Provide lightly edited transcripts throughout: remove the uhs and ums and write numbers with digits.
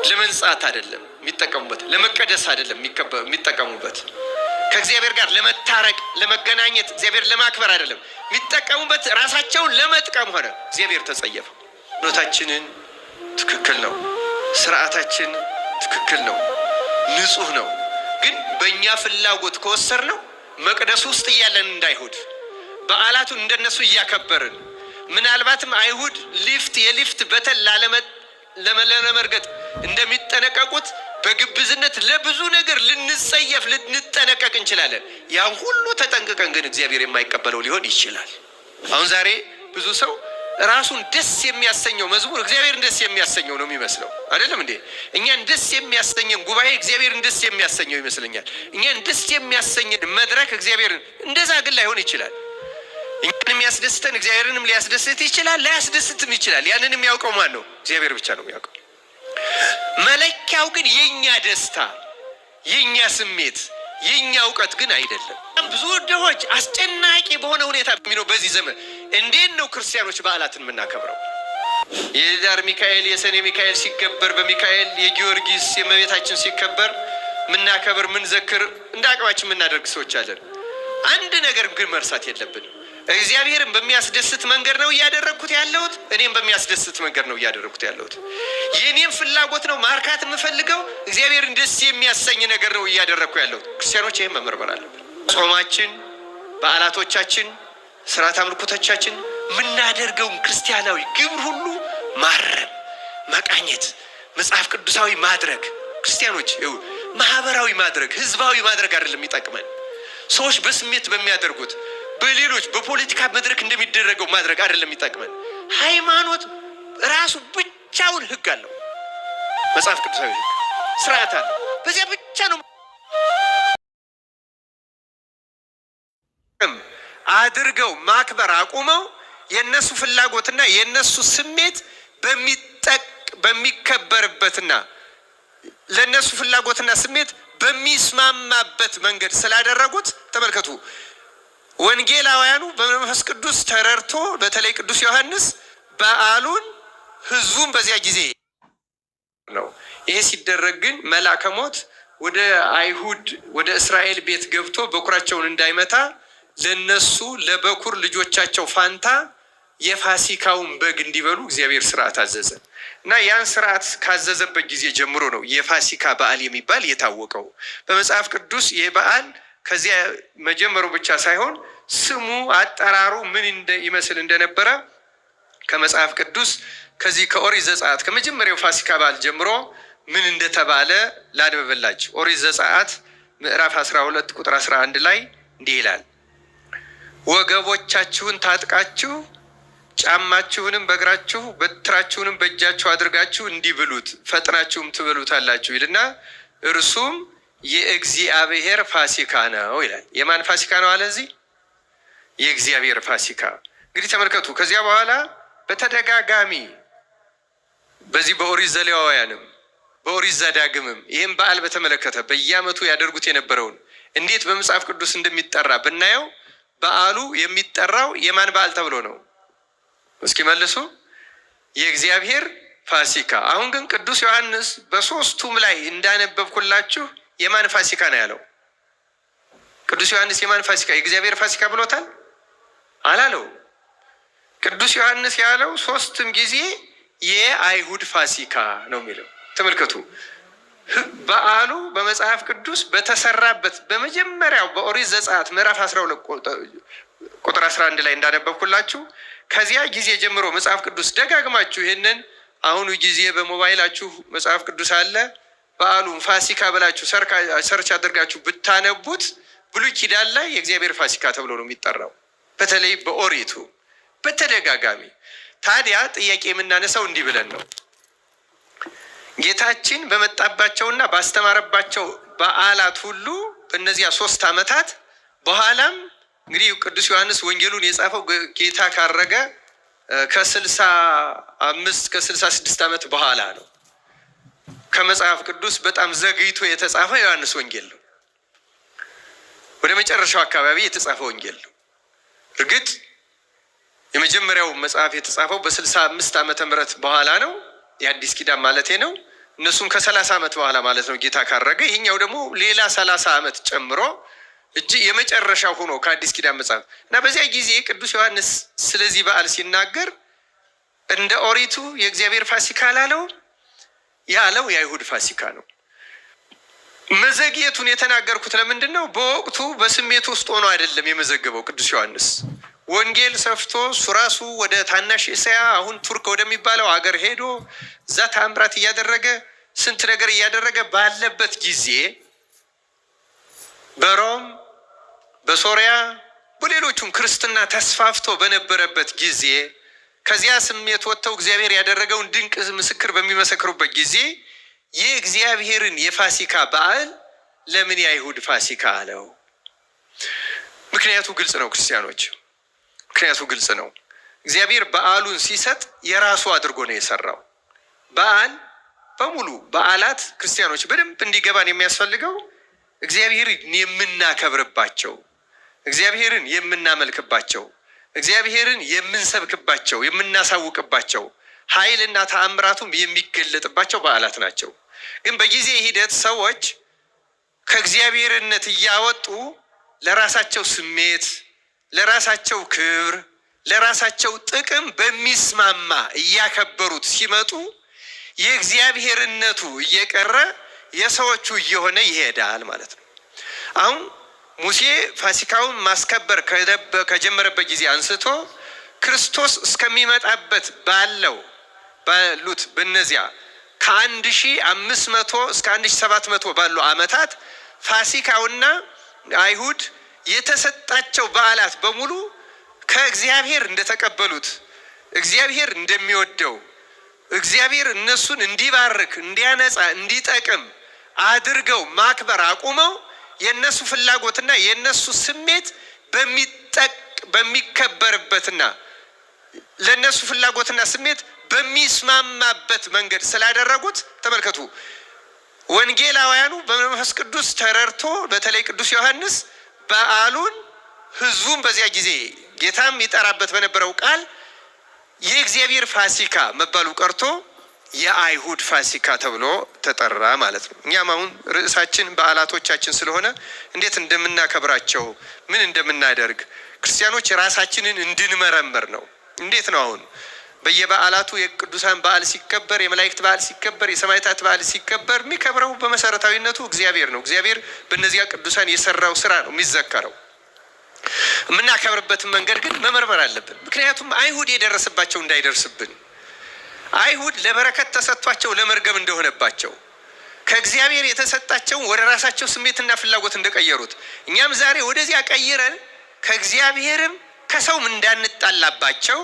ለመንጻት አይደለም የሚጠቀሙበት፣ ለመቀደስ አይደለም የሚጠቀሙበት፣ ከእግዚአብሔር ጋር ለመታረቅ ለመገናኘት እግዚአብሔር ለማክበር አይደለም የሚጠቀሙበት፣ ራሳቸውን ለመጥቀም ሆነ። እግዚአብሔር ተጸየፈው። እምነታችንን ትክክል ነው፣ ስርዓታችን ትክክል ነው፣ ንጹህ ነው። ግን በእኛ ፍላጎት ከወሰድነው መቅደስ ውስጥ እያለን እንዳይሁድ በዓላቱን እንደነሱ እያከበርን ምናልባትም አይሁድ የሊፍት በተን ለመርገጥ እንደሚጠነቀቁት በግብዝነት ለብዙ ነገር ልንጸየፍ ልንጠነቀቅ እንችላለን። ያን ሁሉ ተጠንቅቀን ግን እግዚአብሔር የማይቀበለው ሊሆን ይችላል። አሁን ዛሬ ብዙ ሰው ራሱን ደስ የሚያሰኘው መዝሙር እግዚአብሔርን ደስ የሚያሰኘው ነው የሚመስለው። አይደለም እንዴ? እኛን ደስ የሚያሰኘን ጉባኤ እግዚአብሔርን ደስ የሚያሰኘው ይመስለኛል። እኛን ደስ የሚያሰኘን መድረክ እግዚአብሔርን፣ እንደዛ ግን ላይሆን ይችላል። እኛን የሚያስደስተን እግዚአብሔርንም ሊያስደስት ይችላል፣ ላያስደስትም ይችላል። ያንን የሚያውቀው ማን ነው? እግዚአብሔር ብቻ ነው የሚያውቀው። መለኪያው ግን የኛ ደስታ፣ የኛ ስሜት፣ የኛ እውቀት ግን አይደለም። ብዙ ድሆች አስጨናቂ በሆነ ሁኔታ የሚኖር በዚህ ዘመን እንዴት ነው ክርስቲያኖች በዓላትን የምናከብረው? የዳር ሚካኤል የሰኔ ሚካኤል ሲከበር፣ በሚካኤል የጊዮርጊስ የእመቤታችን ሲከበር ምናከብር ምንዘክር እንደ አቅማችን የምናደርግ ሰዎች አለን። አንድ ነገር ግን መርሳት የለብን። እግዚአብሔርን በሚያስደስት መንገድ ነው እያደረግኩት ያለሁት፣ እኔም በሚያስደስት መንገድ ነው እያደረግኩት ያለሁት። የእኔም ፍላጎት ነው ማርካት የምፈልገው፣ እግዚአብሔርን ደስ የሚያሰኝ ነገር ነው እያደረግኩ ያለሁት። ክርስቲያኖች ይህም መመርመር አለብን። ጾማችን፣ በዓላቶቻችን፣ ስርዓት አምልኮቶቻችን የምናደርገውን ክርስቲያናዊ ግብር ሁሉ ማረም፣ መቃኘት፣ መጽሐፍ ቅዱሳዊ ማድረግ። ክርስቲያኖች ማህበራዊ ማድረግ፣ ህዝባዊ ማድረግ አይደለም የሚጠቅመን። ሰዎች በስሜት በሚያደርጉት በሌሎች በፖለቲካ መድረክ እንደሚደረገው ማድረግ አይደለም የሚጠቅመን። ሃይማኖት ራሱ ብቻውን ህግ አለው፣ መጽሐፍ ቅዱሳዊ ህግ፣ ስርዓት አለው። በዚያ ብቻ ነው አድርገው ማክበር አቁመው የነሱ ፍላጎትና የነሱ ስሜት በሚከበርበትና ለነሱ ፍላጎትና ስሜት በሚስማማበት መንገድ ስላደረጉት ተመልከቱ። ወንጌላውያኑ በመንፈስ ቅዱስ ተረድቶ በተለይ ቅዱስ ዮሐንስ በዓሉን ህዝቡን በዚያ ጊዜ ነው። ይሄ ሲደረግ ግን መልአከ ሞት ወደ አይሁድ ወደ እስራኤል ቤት ገብቶ በኩራቸውን እንዳይመታ ለነሱ ለበኩር ልጆቻቸው ፋንታ የፋሲካውን በግ እንዲበሉ እግዚአብሔር ስርዓት አዘዘ እና ያን ስርዓት ካዘዘበት ጊዜ ጀምሮ ነው የፋሲካ በዓል የሚባል የታወቀው በመጽሐፍ ቅዱስ። ይህ በዓል ከዚያ መጀመሩ ብቻ ሳይሆን ስሙ አጠራሩ ምን ይመስል እንደነበረ ከመጽሐፍ ቅዱስ ከዚህ ከኦሪት ዘጸአት ከመጀመሪያው ፋሲካ በዓል ጀምሮ ምን እንደተባለ ላንብብላችሁ። ኦሪት ዘጸአት ምዕራፍ 12 ቁጥር 11 ላይ እንዲህ ይላል፣ ወገቦቻችሁን ታጥቃችሁ ጫማችሁንም በእግራችሁ በትራችሁንም በእጃችሁ አድርጋችሁ እንዲህ ብሉት፣ ፈጥናችሁም ትበሉታላችሁ ይልና እርሱም የእግዚአብሔር ፋሲካ ነው ይላል። የማን ፋሲካ ነው አለ? እዚህ የእግዚአብሔር ፋሲካ። እንግዲህ ተመልከቱ። ከዚያ በኋላ በተደጋጋሚ በዚህ በኦሪት ዘሌዋውያንም በኦሪት ዘዳግምም ይህም በዓል በተመለከተ በየዓመቱ ያደርጉት የነበረውን እንዴት በመጽሐፍ ቅዱስ እንደሚጠራ ብናየው በዓሉ የሚጠራው የማን በዓል ተብሎ ነው? እስኪ መልሱ። የእግዚአብሔር ፋሲካ። አሁን ግን ቅዱስ ዮሐንስ በሶስቱም ላይ እንዳነበብኩላችሁ የማን ፋሲካ ነው ያለው? ቅዱስ ዮሐንስ የማን ፋሲካ? የእግዚአብሔር ፋሲካ ብሎታል? አላለው። ቅዱስ ዮሐንስ ያለው ሶስትም ጊዜ የአይሁድ ፋሲካ ነው የሚለው። ተመልከቱ። በዓሉ በመጽሐፍ ቅዱስ በተሰራበት በመጀመሪያው በኦሪት ዘጸአት ምዕራፍ 12 ቁጥር 11 ላይ እንዳነበብኩላችሁ ከዚያ ጊዜ ጀምሮ መጽሐፍ ቅዱስ ደጋግማችሁ ይህንን አሁኑ ጊዜ በሞባይላችሁ መጽሐፍ ቅዱስ አለ፣ በዓሉን ፋሲካ ብላችሁ ሰርች አድርጋችሁ ብታነቡት ብሉይ ኪዳን ላይ የእግዚአብሔር ፋሲካ ተብሎ ነው የሚጠራው፣ በተለይ በኦሪቱ በተደጋጋሚ። ታዲያ ጥያቄ የምናነሳው እንዲህ ብለን ነው፣ ጌታችን በመጣባቸውና ባስተማረባቸው በዓላት ሁሉ በእነዚያ 3 ዓመታት በኋላም እንግዲህ ቅዱስ ዮሐንስ ወንጌሉን የጻፈው ጌታ ካረገ ከ65 ከ66 ዓመት በኋላ ነው። ከመጽሐፍ ቅዱስ በጣም ዘግይቶ የተጻፈ ዮሐንስ ወንጌል ነው። ወደ መጨረሻው አካባቢ የተጻፈ ወንጌል ነው። እርግጥ የመጀመሪያው መጽሐፍ የተጻፈው በ65 ዓመተ ምህረት በኋላ ነው፣ የአዲስ ኪዳን ማለቴ ነው። እነሱም ከ30 ዓመት በኋላ ማለት ነው ጌታ ካረገ። ይሄኛው ደግሞ ሌላ 30 ዓመት ጨምሮ የመጨረሻ ሆኖ ከአዲስ ኪዳን መጽሐፍ እና በዚያ ጊዜ ቅዱስ ዮሐንስ ስለዚህ በዓል ሲናገር እንደ ኦሪቱ የእግዚአብሔር ፋሲካ ያለው የአይሁድ ፋሲካ ነው። መዘግየቱን የተናገርኩት ለምንድን ነው? በወቅቱ በስሜት ውስጥ ሆኖ አይደለም የመዘገበው ቅዱስ ዮሐንስ። ወንጌል ሰፍቶ እሱ ራሱ ወደ ታናሽ እስያ አሁን ቱርክ ወደሚባለው ሀገር ሄዶ እዛ ተአምራት እያደረገ ስንት ነገር እያደረገ ባለበት ጊዜ በሮም በሶሪያ በሌሎቹም ክርስትና ተስፋፍቶ በነበረበት ጊዜ ከዚያ ስሜት ወጥተው እግዚአብሔር ያደረገውን ድንቅ ምስክር በሚመሰክሩበት ጊዜ የእግዚአብሔርን የፋሲካ በዓል ለምን የአይሁድ ፋሲካ አለው? ምክንያቱ ግልጽ ነው ክርስቲያኖች፣ ምክንያቱ ግልጽ ነው። እግዚአብሔር በዓሉን ሲሰጥ የራሱ አድርጎ ነው የሰራው። በዓል በሙሉ በዓላት ክርስቲያኖች በደንብ እንዲገባን የሚያስፈልገው እግዚአብሔርን የምናከብርባቸው፣ እግዚአብሔርን የምናመልክባቸው፣ እግዚአብሔርን የምንሰብክባቸው፣ የምናሳውቅባቸው፣ ኃይልና ተአምራቱም የሚገለጥባቸው በዓላት ናቸው። ግን በጊዜ ሂደት ሰዎች ከእግዚአብሔርነት እያወጡ ለራሳቸው ስሜት፣ ለራሳቸው ክብር፣ ለራሳቸው ጥቅም በሚስማማ እያከበሩት ሲመጡ የእግዚአብሔርነቱ እየቀረ የሰዎቹ እየሆነ ይሄዳል ማለት ነው። አሁን ሙሴ ፋሲካውን ማስከበር ከጀመረበት ጊዜ አንስቶ ክርስቶስ እስከሚመጣበት ባሉት በነዚያ ከ1500 እስከ 1700 ባሉ ዓመታት ፋሲካውና አይሁድ የተሰጣቸው በዓላት በሙሉ ከእግዚአብሔር እንደተቀበሉት፣ እግዚአብሔር እንደሚወደው፣ እግዚአብሔር እነሱን እንዲባርክ፣ እንዲያነጻ፣ እንዲጠቅም አድርገው ማክበር አቁመው የነሱ ፍላጎትና የነሱ ስሜት በሚከበርበትና ለነሱ ፍላጎትና ስሜት በሚስማማበት መንገድ ስላደረጉት ተመልከቱ። ወንጌላውያኑ በመንፈስ ቅዱስ ተረድቶ በተለይ ቅዱስ ዮሐንስ በዓሉን ሕዝቡን በዚያ ጊዜ ጌታም ይጠራበት በነበረው ቃል የእግዚአብሔር ፋሲካ መባሉ ቀርቶ የአይሁድ ፋሲካ ተብሎ ተጠራ ማለት ነው። እኛም አሁን ርዕሳችን በዓላቶቻችን ስለሆነ እንዴት እንደምናከብራቸው ምን እንደምናደርግ ክርስቲያኖች ራሳችንን እንድንመረምር ነው። እንዴት ነው አሁን በየበዓላቱ የቅዱሳን በዓል ሲከበር፣ የመላእክት በዓል ሲከበር፣ የሰማዕታት በዓል ሲከበር የሚከብረው በመሰረታዊነቱ እግዚአብሔር ነው። እግዚአብሔር በእነዚያ ቅዱሳን የሰራው ስራ ነው የሚዘከረው። የምናከብርበትን መንገድ ግን መመርመር አለብን። ምክንያቱም አይሁድ የደረሰባቸው እንዳይደርስብን፣ አይሁድ ለበረከት ተሰጥቷቸው ለመርገም እንደሆነባቸው፣ ከእግዚአብሔር የተሰጣቸውን ወደ ራሳቸው ስሜትና ፍላጎት እንደቀየሩት እኛም ዛሬ ወደዚያ ቀይረን ከእግዚአብሔርም ከሰውም እንዳንጣላባቸው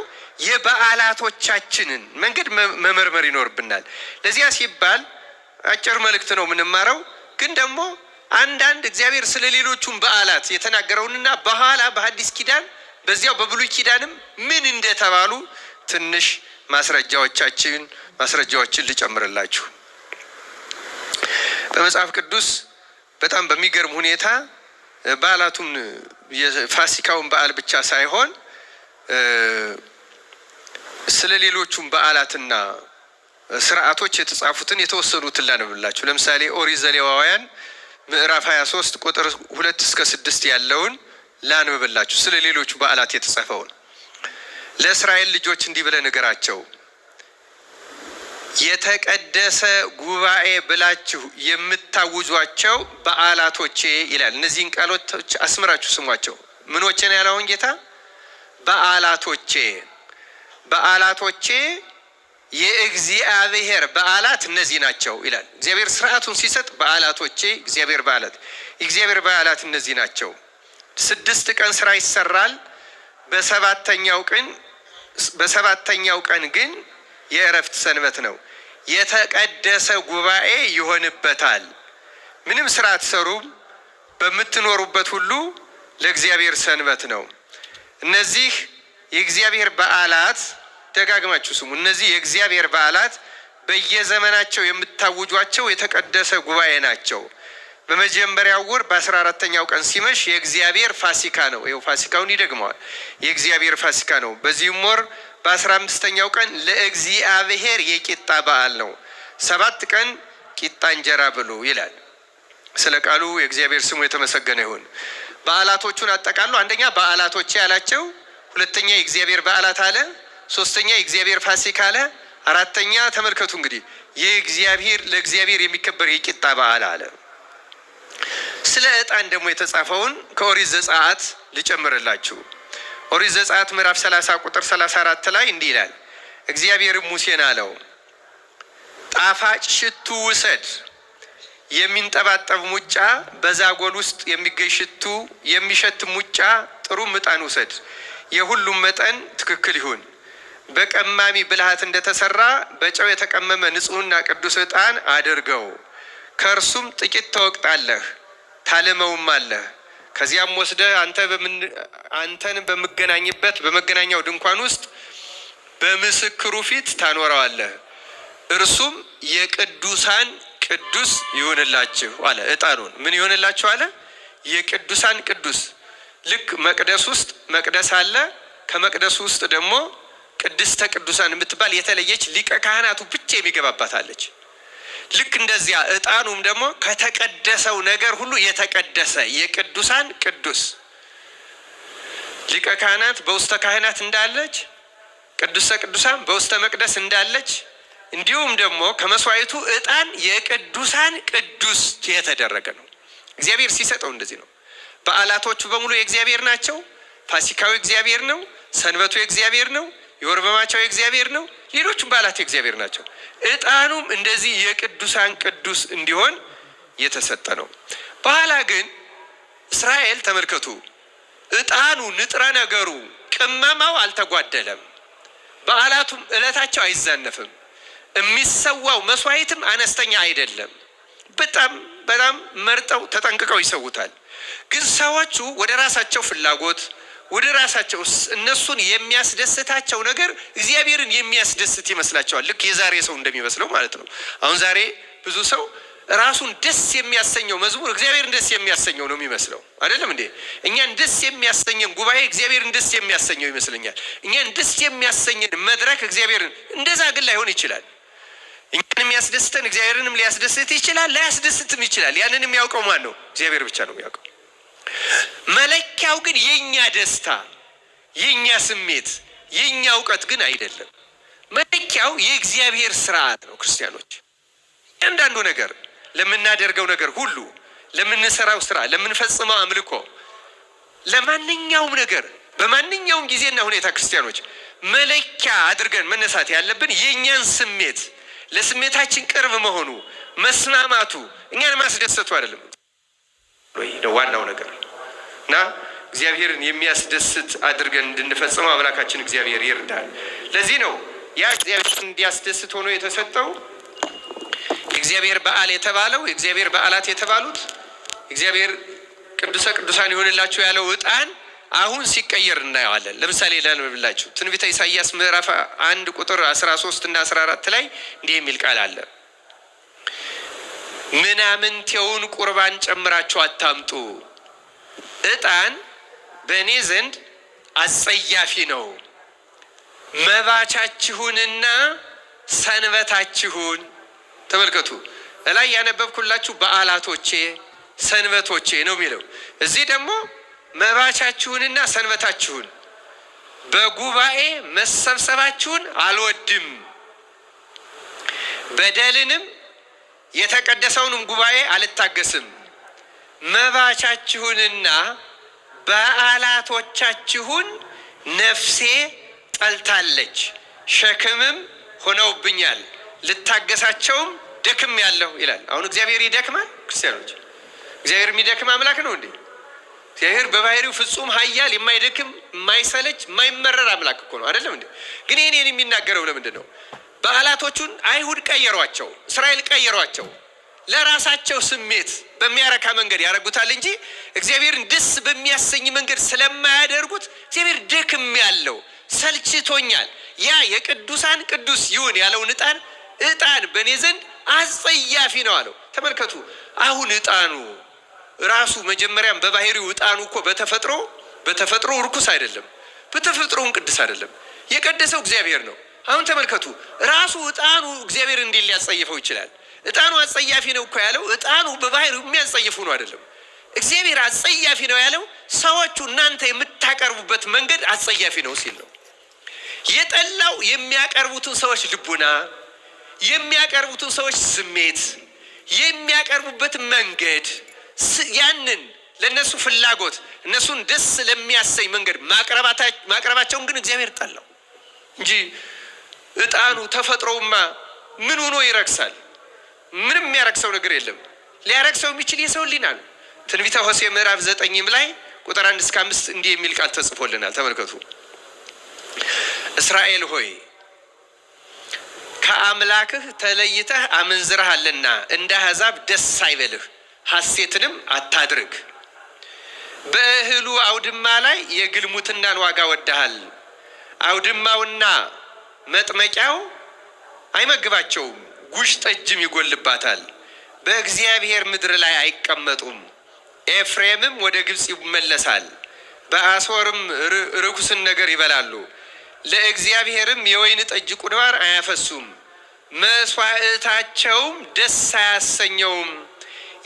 የበዓላቶቻችንን መንገድ መመርመር ይኖርብናል። ለዚያ ሲባል አጭር መልእክት ነው የምንማረው። ግን ደግሞ አንዳንድ እግዚአብሔር ስለ ሌሎቹም በዓላት የተናገረውንና በኋላ በሐዲስ ኪዳን በዚያው በብሉይ ኪዳንም ምን እንደተባሉ ትንሽ ማስረጃዎችን ልጨምርላችሁ። በመጽሐፍ ቅዱስ በጣም በሚገርም ሁኔታ በዓላቱን የፋሲካውን በዓል ብቻ ሳይሆን ስለ ሌሎቹም በዓላትና ስርዓቶች የተጻፉትን የተወሰኑትን ላነብላችሁ። ለምሳሌ ኦሪት ዘሌዋውያን ምዕራፍ 23 ቁጥር 2 እስከ 6 ያለውን ላንብብላችሁ። ስለ ሌሎቹ በዓላት የተጻፈውን ለእስራኤል ልጆች እንዲህ ብለህ ንገራቸው፣ የተቀደሰ ጉባኤ ብላችሁ የምታውጇቸው በዓላቶቼ ይላል። እነዚህን ቃሎች አስምራችሁ ስሟቸው። ምኖቼ ነው ያለውን ጌታ? በዓላቶቼ የእግዚአብሔር በዓላት እነዚህ ናቸው ይላል። እግዚአብሔር ስርዓቱን ሲሰጥ በዓላቶቼ የእግዚአብሔር በዓላት እነዚህ ናቸው። 6 ቀን ስራ ይሰራል። በሰባተኛው ቀን ግን የእረፍት ሰንበት ነው። የተቀደሰ ጉባኤ ይሆንበታል። ምንም ስራ አትሰሩም። በምትኖሩበት ሁሉ ለእግዚአብሔር ሰንበት ነው። እነዚህ የእግዚአብሔር በዓላት ደጋግማችሁ ስሙ። እነዚህ የእግዚአብሔር በዓላት በየዘመናቸው የምታውጇቸው የተቀደሰ ጉባኤ ናቸው። በመጀመሪያው ወር በ14ኛው ቀን ሲመሽ የእግዚአብሔር ፋሲካ ነው። ይኸው ፋሲካውን ይደግመዋል። የእግዚአብሔር ፋሲካ ነው። በዚህም ወር በ15ኛው ቀን ለእግዚአብሔር የቂጣ በዓል ነው። 7 ቀን ቂጣ እንጀራ ብሉ ይላል። ስለ ቃሉ የእግዚአብሔር ስሙ የተመሰገነ ይሁን። በዓላቶቹን አጠቃሉ። አንደኛ በዓላቶቼ አላቸው፣ ሁለተኛ የእግዚአብሔር በዓላት አለ፣ ሶስተኛ የእግዚአብሔር ፋሲካ አለ፣ አራተኛ ተመልከቱ እንግዲህ ለእግዚአብሔር የሚከበር የቂጣ በዓል አለ። ስለ ዕጣን ደግሞ የተጻፈውን ከኦሪት ዘጸአት ልጨምርላችሁ። ኦሪት ዘጸአት ምዕራፍ 30 ቁጥር 34 ላይ እንዲህ ይላል፣ እግዚአብሔርም ሙሴን አለው ጣፋጭ ሽቱ ውሰድ፣ የሚንጠባጠብ ሙጫ፣ በዛጎል ውስጥ የሚገኝ ሽቱ የሚሸት ሙጫ፣ ጥሩም ዕጣን ውሰድ፣ የሁሉም መጠን ትክክል ይሁን። በቀማሚ ብልሃት እንደተሰራ በጨው የተቀመመ ንጹሕና ቅዱስ ዕጣን አድርገው። ከእርሱም ጥቂት ተወቅጣለህ ታልመውም አለህ። ከዚያም ወስደህ አንተን በምገናኝበት በመገናኛው ድንኳን ውስጥ በምስክሩ ፊት ታኖረዋለህ። እርሱም የቅዱሳን ቅዱስ ይሆንላችሁ አለ። ዕጣኑን ምን ይሆንላችሁ አለ? የቅዱሳን ቅዱስ። ልክ መቅደስ ውስጥ መቅደስ አለ። ከመቅደሱ ውስጥ ደግሞ ቅድስተ ቅዱሳን የምትባል የተለየች ሊቀ ካህናቱ ብቻ የሚገባባት አለች። ልክ እንደዚያ ዕጣኑም ደግሞ ከተቀደሰው ነገር ሁሉ የተቀደሰ የቅዱሳን ቅዱስ። ሊቀ ካህናት በውስተ ካህናት እንዳለች፣ ቅድስተ ቅዱሳን በውስተ መቅደስ እንዳለች፣ እንዲሁም ደግሞ ከመስዋዕቱ ዕጣን የቅዱሳን ቅዱስ የተደረገ ነው። እግዚአብሔር ሲሰጠው እንደዚህ ነው። በዓላቶቹ በሙሉ የእግዚአብሔር ናቸው። ፋሲካዊ እግዚአብሔር ነው። ሰንበቱ የእግዚአብሔር ነው። የወር በማቻው የእግዚአብሔር ነው። ሌሎቹም በዓላት የእግዚአብሔር ናቸው። ዕጣኑም እንደዚህ የቅዱሳን ቅዱስ እንዲሆን የተሰጠ ነው። በኋላ ግን እስራኤል ተመልከቱ፣ ዕጣኑ ንጥረ ነገሩ ቅመማው አልተጓደለም። በዓላቱም ዕለታቸው አይዛነፍም። የሚሰዋው መስዋዕትም አነስተኛ አይደለም። በጣም መርጠው ተጠንቅቀው ይሰውታል። ግን ሰዎቹ ወደ ራሳቸው ፍላጎት ወደ ራሳቸው እነሱን የሚያስደስታቸው ነገር እግዚአብሔርን የሚያስደስት ይመስላቸዋል። ልክ የዛሬ ሰው እንደሚመስለው ማለት ነው። አሁን ዛሬ ብዙ ሰው ራሱን ደስ የሚያሰኘው መዝሙር እግዚአብሔርን ደስ የሚያሰኘው ነው የሚመስለው። አይደለም እንዴ? እኛን ደስ የሚያሰኘን ጉባኤ እግዚአብሔርን ደስ የሚያሰኘው ይመስለኛል። እኛን ደስ የሚያሰኘን መድረክ እግዚአብሔርን፣ እንደዛ ግን ላይሆን ይችላል። እኛን የሚያስደስተን እግዚአብሔርንም ሊያስደስት ይችላል፣ ላያስደስትም ይችላል። ያንን የሚያውቀው ማን ነው? እግዚአብሔር ብቻ ነው የሚያውቀው። መለኪያው ግን የኛ ደስታ፣ የኛ ስሜት፣ የኛ እውቀት ግን አይደለም። መለኪያው የእግዚአብሔር ስርዓት ነው። ክርስቲያኖች እያንዳንዱ ነገር፣ ለምናደርገው ነገር ሁሉ፣ ለምንሰራው ስራ፣ ለምንፈጽመው አምልኮ፣ ለማንኛውም ነገር በማንኛውም ጊዜና ሁኔታ ክርስቲያኖች መለኪያ አድርገን መነሳት ያለብን የኛን ስሜት፣ ለስሜታችን ቅርብ መሆኑ፣ መስማማቱ፣ እኛን ማስደሰቱ አይደለም ነው ዋናው ነገር። እና እግዚአብሔርን የሚያስደስት አድርገን እንድንፈጽመው አምላካችን እግዚአብሔር ይርዳል። ለዚህ ነው ያ እግዚአብሔርን እንዲያስደስት ሆኖ የተሰጠው የእግዚአብሔር በዓል የተባለው፣ የእግዚአብሔር በዓላት የተባሉት እግዚአብሔር ቅዱሰ ቅዱሳን ይሆንላችሁ ያለው ዕጣን አሁን ሲቀየር እናየዋለን። ለምሳሌ ላንብብላችሁ። ትንቢተ ኢሳይያስ ምዕራፍ 1 ቁጥር 13 እና 14 ላይ እንዲህ የሚል ቃል አለ። ምናምንቴውን ቁርባን ጨምራችሁ አታምጡ፣ ዕጣን በእኔ ዘንድ አጸያፊ ነው። መባቻችሁንና ሰንበታችሁን ተመልከቱ። እላይ ያነበብኩላችሁ በዓላቶቼ ሰንበቶቼ ነው የሚለው። እዚህ ደግሞ መባቻችሁንና ሰንበታችሁን፣ በጉባኤ መሰብሰባችሁን አልወድም፣ በደልንም የተቀደሰውንም ጉባኤ አልታገስም። መባቻችሁንና በዓላቶቻችሁን ነፍሴ ጠልታለች፣ ሸክምም ሆነውብኛል፣ ልታገሳቸውም ደክም ያለሁ ይላል። አሁን እግዚአብሔር ይደክማል? ክርስቲያኖች እግዚአብሔር የሚደክም አምላክ ነው እንዴ? እግዚአብሔር በባህሪው ፍጹም ኃያል፣ የማይደክም፣ የማይሰለች፣ የማይመረር አምላክ እኮ ነው። አይደለም እንዴ? ግን ይህን የሚናገረው ለምንድን ነው? በዓላቶቹን አይሁድ ቀየሯቸው፣ እስራኤል ቀየሯቸው። ለራሳቸው ስሜት በሚያረካ መንገድ ያደርጉታል እንጂ እግዚአብሔርን ደስ በሚያሰኝ መንገድ ስለማያደርጉት እግዚአብሔር ደክም ያለው ሰልችቶኛል፣ ያ የቅዱሳን ቅዱስ ይሁን ያለውን ዕጣን በእኔ ዘንድ አጸያፊ ነው አለው። ተመልከቱ። አሁን ዕጣኑ ራሱ መጀመሪያም በባህሪው ዕጣኑ እኮ በተፈጥሮ ርኩስ አይደለም፣ በተፈጥሮውን ቅዱስ አይደለም። የቀደሰው እግዚአብሔር ነው። አሁን ተመልከቱ፣ ራሱ ዕጣኑ እግዚአብሔር እንዴት ሊያጸይፈው ይችላል? ዕጣኑ አጸያፊ ነው እኮ ያለው ዕጣኑ በባህሪው የሚያጸይፉ ነው አይደለም። እግዚአብሔር አጸያፊ ነው ያለው ሰዎቹ እናንተ የምታቀርቡበት መንገድ አጸያፊ ነው ሲል ነው። የጠላው የሚያቀርቡትን ሰዎች ልቡና፣ የሚያቀርቡትን ሰዎች ስሜት፣ የሚያቀርቡበት መንገድ ያንን ለነሱ ፍላጎት እነሱን ደስ ለሚያሰኝ መንገድ ማቅረባቸውን ግን እግዚአብሔር ጠላው እንጂ ዕጣኑ ተፈጥሮውማ ምን ሆኖ ይረክሳል? ምንም የሚያረክሰው ነገር የለም። ሊያረክሰው የሚችል የሰው ሕሊና ነው። ትንቢተ ሆሴዕ ምዕራፍ 9 ላይ ቁጥር 1 እስከ 5 እንዲህ የሚል ቃል ተጽፎልናል። ተመልከቱ። እስራኤል ሆይ ከአምላክህ ተለይተህ አመንዝረሃልና እንደ አሕዛብ ደስ አይበልህ፣ ሐሴትንም አታድርግ። በእህሉ አውድማ ላይ የግልሙትናን ዋጋ ወደሃል። አውድማውና መጥመቂያው አይመግባቸውም፣ ጉሽ ጠጅም ይጎልባታል። በእግዚአብሔር ምድር ላይ አይቀመጡም። ኤፍሬምም ወደ ግብፅ ይመለሳል፣ በአሦርም ርኩስን ነገር ይበላሉ። ለእግዚአብሔርም የወይን ጠጅ ቁርባን አያፈሱም፣ መስዋዕታቸውም ደስ አያሰኘውም።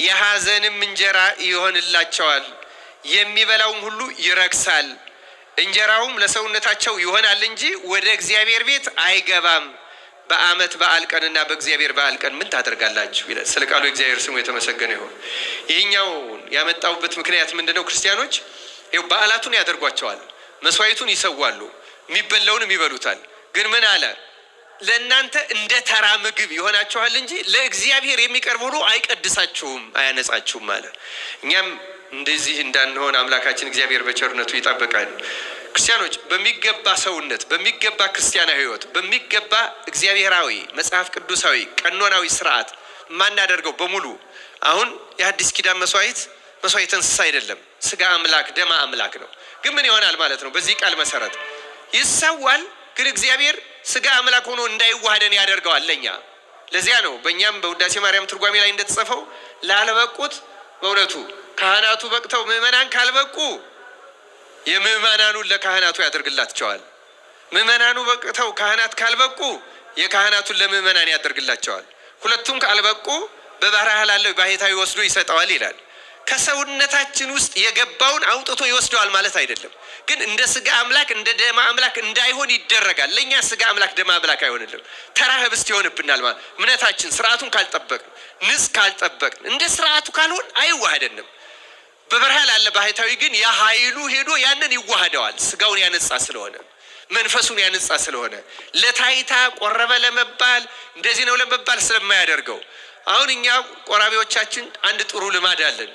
የሐዘንም እንጀራ ይሆንላቸዋል፣ የሚበላውም ሁሉ ይረክሳል። እንጀራውም ለሰውነታቸው ይሆናል እንጂ ወደ እግዚአብሔር ቤት አይገባም። በዓመት በዓል ቀንና በእግዚአብሔር በዓል ቀን ምን ታደርጋላችሁ ይላል። ስለ ቃሉ እግዚአብሔር ስሙ የተመሰገነ ይሁን። ይህኛው ያመጣውበት ምክንያት ምንድነው? ክርስቲያኖች ይኸው በዓላቱን ያደርጓቸዋል፣ መስዋዕቱን ይሰዋሉ፣ የሚበላውንም ይበሉታል። ግን ምን አለ? ለእናንተ እንደ ተራ ምግብ ይሆናችኋል እንጂ ለእግዚአብሔር የሚቀርብ ሁሉ አይቀድሳችሁም፣ አያነጻችሁም አለ። እኛም እንደዚህ እንዳንሆን አምላካችን እግዚአብሔር በቸርነቱ ይጠብቃል። ክርስቲያኖች በሚገባ ሰውነት፣ በሚገባ ክርስቲያናዊ ሕይወት፣ በሚገባ እግዚአብሔራዊ መጽሐፍ ቅዱሳዊ ቀኖናዊ ስርዓት ማናደርገው በሙሉ አሁን የአዲስ ኪዳን መስዋዕት እንስሳ አይደለም፣ ስጋ አምላክ ደማ አምላክ ነው። ግን ምን ይሆናል ማለት ነው? በዚህ ቃል መሰረት ይሰዋል፣ ግን እግዚአብሔር ስጋ አምላክ ሆኖ እንዳይዋሃደን ያደርገዋል ለኛ። ለዚያ ነው በእኛም በውዳሴ ማርያም ትርጓሜ ላይ እንደተጻፈው ላለበቁት በእውነቱ ካህናቱ በቅተው ምዕመናን ካልበቁ የምዕመናኑን ለካህናቱ ያደርግላቸዋል። ምዕመናኑ በቅተው ካህናት ካልበቁ የካህናቱን ለምዕመናን ያደርግላቸዋል። ሁለቱም ካልበቁ በበረሃ ላለው ባህታዊ ወስዶ ይሰጠዋል ይላል። ከሰውነታችን ውስጥ የገባውን አውጥቶ ይወስደዋል ማለት አይደለም። ግን እንደ ስጋ አምላክ እንደ ደማ አምላክ እንዳይሆን ይደረጋል። ለእኛ ስጋ አምላክ ደማ አምላክ አይሆንልም፣ ተራ ህብስት ይሆንብናል ማለት እምነታችን ስርዓቱን ካልጠበቅን፣ ንስ ካልጠበቅን፣ እንደ ስርዓቱ ካልሆን አይዋሃደንም። በበረሃ ላለ ባህታዊ ግን ያ ኃይሉ ሄዶ ያንን ይዋሃደዋል። ስጋውን ያነጻ ስለሆነ፣ መንፈሱን ያነጻ ስለሆነ፣ ለታይታ ቆረበ ለመባል እንደዚህ ነው ለመባል ስለማያደርገው። አሁን እኛ ቆራቢዎቻችን አንድ ጥሩ ልማድ አለን።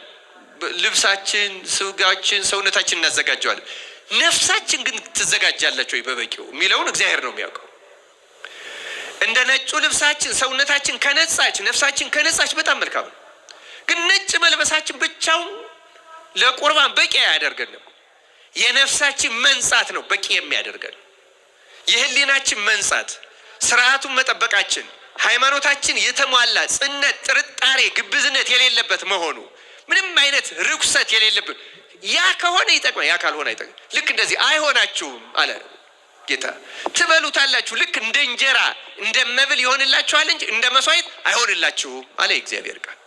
ልብሳችን፣ ስጋችን፣ ሰውነታችን እናዘጋጀዋለን። ነፍሳችን ግን ትዘጋጃለች ወይ በበቂው የሚለውን እግዚአብሔር ነው የሚያውቀው። እንደ ነጩ ልብሳችን ሰውነታችን ከነጻች፣ ነፍሳችን ከነጻች በጣም መልካም ነው። ግን ነጭ መልበሳችን ብቻውን ለቁርባን በቂ አያደርገንም። የነፍሳችን መንጻት ነው በቂ የሚያደርገን። የህሊናችን መንጻት፣ ስርዓቱን መጠበቃችን፣ ሃይማኖታችን የተሟላ ጽነት፣ ጥርጣሬ፣ ግብዝነት የሌለበት መሆኑ፣ ምንም አይነት ርኩሰት የሌለበት ያ ከሆነ ይጠቅማል፣ ያ ካልሆነ አይጠቅም። ልክ እንደዚህ አይሆናችሁም አለ ጌታ። ትበሉታላችሁ፣ ልክ እንደ እንጀራ እንደ መብል ይሆንላችኋል እንጂ እንደ መስዋዕት አይሆንላችሁም አለ እግዚአብሔር ቃል።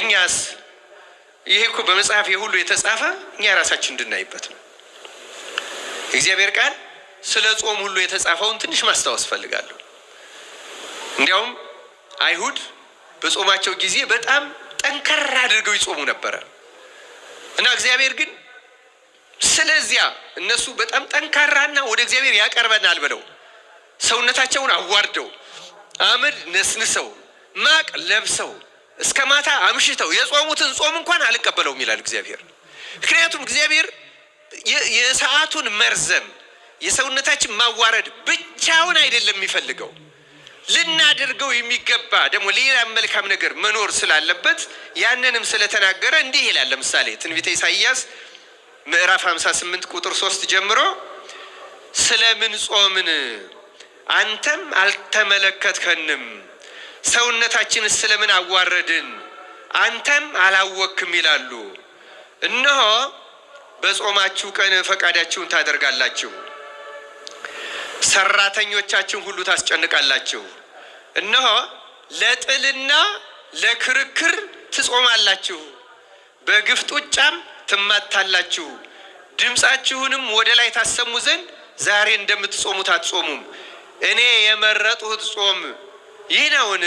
እኛስ ይሄ እኮ በመጽሐፍ የሁሉ የተጻፈ እኛ ራሳችን እንድናይበት ነው። እግዚአብሔር ቃል ስለ ጾም ሁሉ የተጻፈውን ትንሽ ማስታወስ ፈልጋለሁ። እንዲያውም አይሁድ በጾማቸው ጊዜ በጣም ጠንከራ አድርገው ይጾሙ ነበረ እና እግዚአብሔር ግን ስለዚያ እነሱ በጣም ጠንካራና ወደ እግዚአብሔር ያቀርበናል ብለው ሰውነታቸውን አዋርደው አመድ ነስንሰው ማቅ ለብሰው እስከ ማታ አምሽተው የጾሙትን ጾም እንኳን አልቀበለውም ይላል እግዚአብሔር። ምክንያቱም እግዚአብሔር የሰዓቱን መርዘም የሰውነታችን ማዋረድ ብቻውን አይደለም የሚፈልገው፣ ልናደርገው የሚገባ ደግሞ ሌላ መልካም ነገር መኖር ስላለበት ያንንም ስለተናገረ እንዲህ ይላል። ለምሳሌ ትንቢተ ኢሳይያስ ምዕራፍ 58 ቁጥር 3 ጀምሮ ስለምን ጾምን አንተም አልተመለከትከንም፣ ሰውነታችን ስለምን አዋረድን አንተም አላወክም ይላሉ። እነሆ በጾማችሁ ቀን ፈቃዳችሁን ታደርጋላችሁ፣ ሰራተኞቻችን ሁሉ ታስጨንቃላችሁ። እነሆ ለጥልና ለክርክር ትጾማላችሁ፣ በግፍ ጡጫም ትማታላችሁ። ድምፃችሁንም ወደ ላይ ታሰሙ ዘንድ ዛሬ እንደምትጾሙት አትጾሙም። እኔ የመረጥሁት ጾም ይህ ነውን?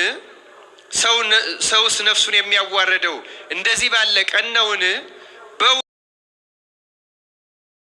ሰውስ ነፍሱን የሚያዋርደው እንደዚህ ባለ ቀን ነውን?